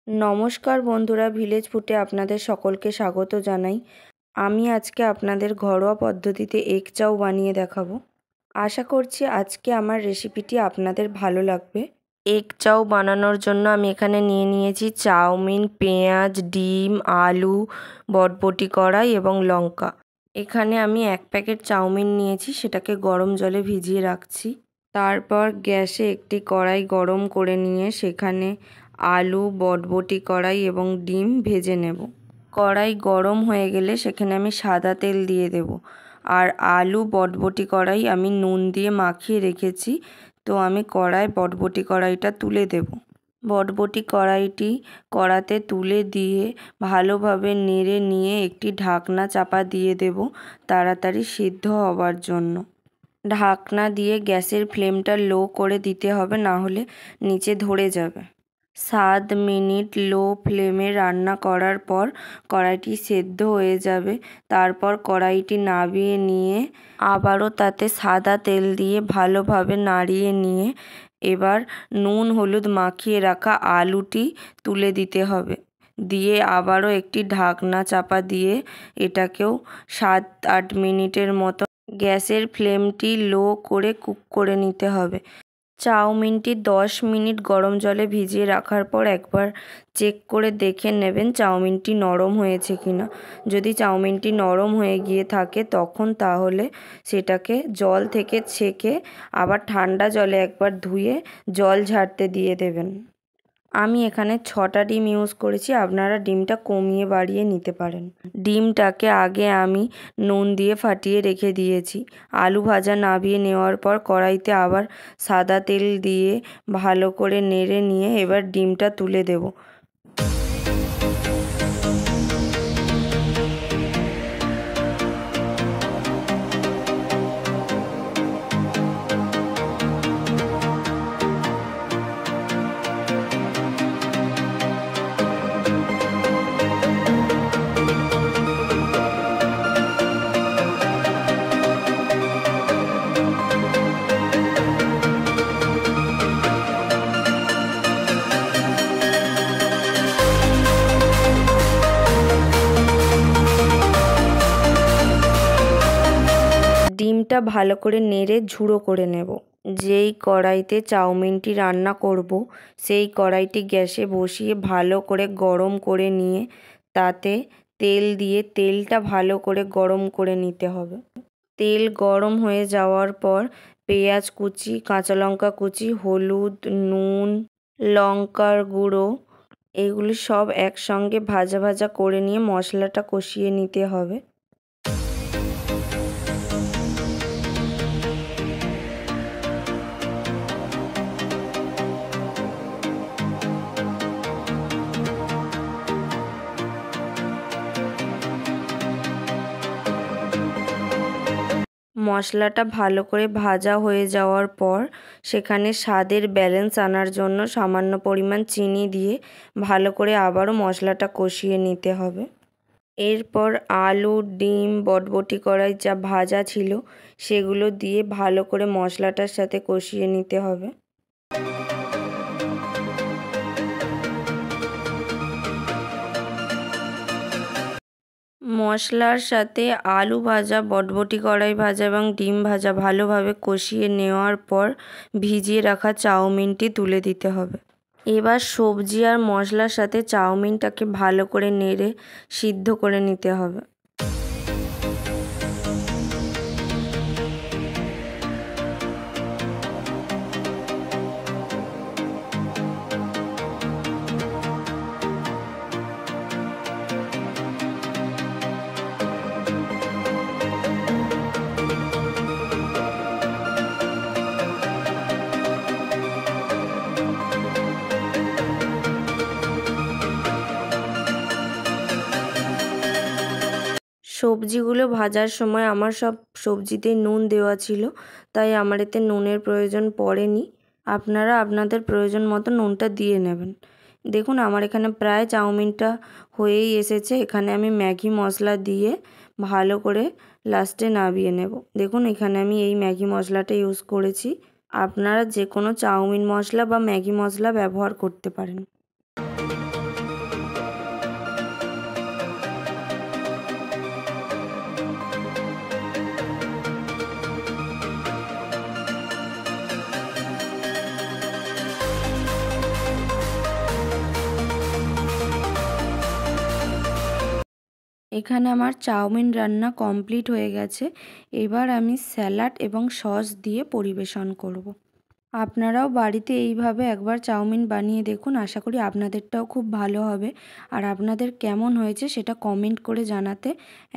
নমস্কার বন্ধুরা, ভিলেজ ফুডে আপনাদের সকলকে স্বাগত জানাই। আমি আজকে আপনাদের ঘরোয়া পদ্ধতিতে এগ চাউ বানিয়ে দেখাবো। আশা করছি আজকে আমার রেসিপিটি আপনাদের ভালো লাগবে। এগ চাউ বানানোর জন্য আমি এখানে নিয়ে নিয়েছি চাউমিন, পেঁয়াজ, ডিম, আলু, বটবটি কড়াই এবং লঙ্কা। এখানে আমি 1 প্যাকেট চাউমিন নিয়েছি, সেটাকে গরম জলে ভিজিয়ে রাখছি। তারপর গ্যাসে একটি কড়াই গরম করে নিয়ে সেখানে আলু, বটবটি কড়াই এবং ডিম ভেজে নেব। কড়াই গরম হয়ে গেলে সেখানে আমি সাদা তেল দিয়ে দেব। আর আলু, বটবটি কড়াই আমি নুন দিয়ে মাখিয়ে রেখেছি, তো আমি বটবটি কড়াইটা তুলে দেব। বটবটি কড়াইটি কড়াতে তুলে দিয়ে ভালোভাবে নেড়ে নিয়ে একটি ঢাকনা চাপা দিয়ে দেব তাড়াতাড়ি সিদ্ধ হবার জন্য। ঢাকনা দিয়ে গ্যাসের ফ্লেমটা লো করে দিতে হবে, না হলে নিচে ধরে যাবে। 7 মিনিট লো ফ্লেমে রান্না করার পর কড়াইটি সেদ্ধ হয়ে যাবে। তারপর কড়াইটি নামিয়ে নিয়ে আবারও তাতে সাদা তেল দিয়ে ভালোভাবে নাড়িয়ে নিয়ে এবার নুন হলুদ মাখিয়ে রাখা আলুটি তুলে দিতে হবে। দিয়ে আবারও একটি ঢাকনা চাপা দিয়ে এটাকেও 7-8 মিনিটের মতো গ্যাসের ফ্লেমটি লো করে কুক করে নিতে হবে। চাউমিনটি 10 মিনিট গরম জলে ভিজিয়ে রাখার পর একবার চেক করে দেখে নেবেন চাউমিনটি নরম হয়েছে কিনা। যদি চাউমিনটি নরম হয়ে গিয়ে থাকে তখন তাহলে সেটাকে জল থেকে ছেঁকে আবার ঠান্ডা জলে একবার ধুয়ে জল ঝাড়তে দিয়ে দেবেন। আমি এখানে 6টা ডিম ইউজ করেছি, আপনারা ডিমটা কমিয়ে বাড়িয়ে নিতে পারেন। ডিমটাকে আগে আমি নুন দিয়ে ফাটিয়ে রেখে দিয়েছি। আলু ভাজা নামিয়ে নেওয়ার পর কড়াইতে আবার সাদা তেল দিয়ে ভালো করে নেড়ে নিয়ে এবার ডিমটা তুলে দেব। ডিমটা ভালো করে নেড়ে ঝুড়ো করে নেব। যেই কড়াইতে চাউমিনটি রান্না করব সেই কড়াইটি গ্যাসে বসিয়ে ভালো করে গরম করে নিয়ে তাতে তেল দিয়ে তেলটা ভালো করে গরম করে নিতে হবে। তেল গরম হয়ে যাওয়ার পর পেঁয়াজ কুচি, কাঁচা লঙ্কা কুচি, হলুদ, নুন, লঙ্কার গুঁড়ো এগুলি সব একসঙ্গে ভাজা ভাজা করে নিয়ে মশলাটা কষিয়ে নিতে হবে। মশলাটা ভালো করে ভাজা হয়ে যাওয়ার পর সেখানে স্বাদের ব্যালেন্স আনার জন্য সামান্য পরিমাণ চিনি দিয়ে ভালো করে আবারও মশলাটা কষিয়ে নিতে হবে। এরপর আলু, ডিম, বটবটি কড়াই যা ভাজা ছিল সেগুলো দিয়ে ভালো করে মশলাটার সাথে কষিয়ে নিতে হবে। মশলার সাথে আলু ভাজা, বটবটি কড়াই ভাজা এবং ডিম ভাজা ভালোভাবে কষিয়ে নেওয়ার পর ভিজিয়ে রাখা চাউমিনটি তুলে দিতে হবে। এবার সবজি আর মশলার সাথে চাউমিনটাকে ভালো করে নেড়ে সিদ্ধ করে নিতে হবে। সবজিগুলো ভাজার সময় আমার সব সবজিতেই নুন দেওয়া ছিল, তাই আমার এতে নুনের প্রয়োজন পড়েনি। আপনারা আপনাদের প্রয়োজন মতো নুনটা দিয়ে নেবেন। দেখুন আমার এখানে প্রায় চাউমিনটা হয়েই এসেছে। এখানে আমি ম্যাগি মশলা দিয়ে ভালো করে লাস্টে নামিয়ে নেব। দেখুন এখানে আমি এই ম্যাগি মশলাটা ইউজ করেছি। আপনারা যে কোনো চাউমিন মশলা বা ম্যাগি মশলা ব্যবহার করতে পারেন। এখানে আমার চাউমিন রান্না কমপ্লিট হয়ে গেছে। এবার আমি স্যালাড এবং সস দিয়ে পরিবেশন করব। আপনারাও বাড়িতে এইভাবে একবার চাউমিন বানিয়ে দেখুন, আশা করি আপনাদেরটাও খুব ভালো হবে। আর আপনাদের কেমন হয়েছে সেটা কমেন্ট করে জানাতে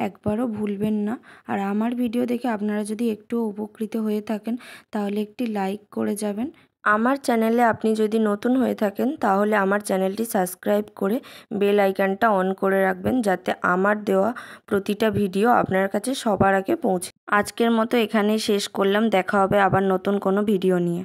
একবারও ভুলবেন না। আর আমার ভিডিও দেখে আপনারা যদি একটু উপকৃত হয়ে থাকেন তাহলে একটি লাইক করে যাবেন। আমার চ্যানেলে আপনি যদি নতুন হয়ে থাকেন তাহলে আমার চ্যানেলটি সাবস্ক্রাইব করে বেল আইকনটা অন করে রাখবেন, যাতে আমার দেওয়া প্রতিটা ভিডিও আপনার কাছে সবার আগে পৌঁছে। আজকের মতো এখানেই শেষ করলাম, দেখা হবে আবার নতুন কোনো ভিডিও নিয়ে।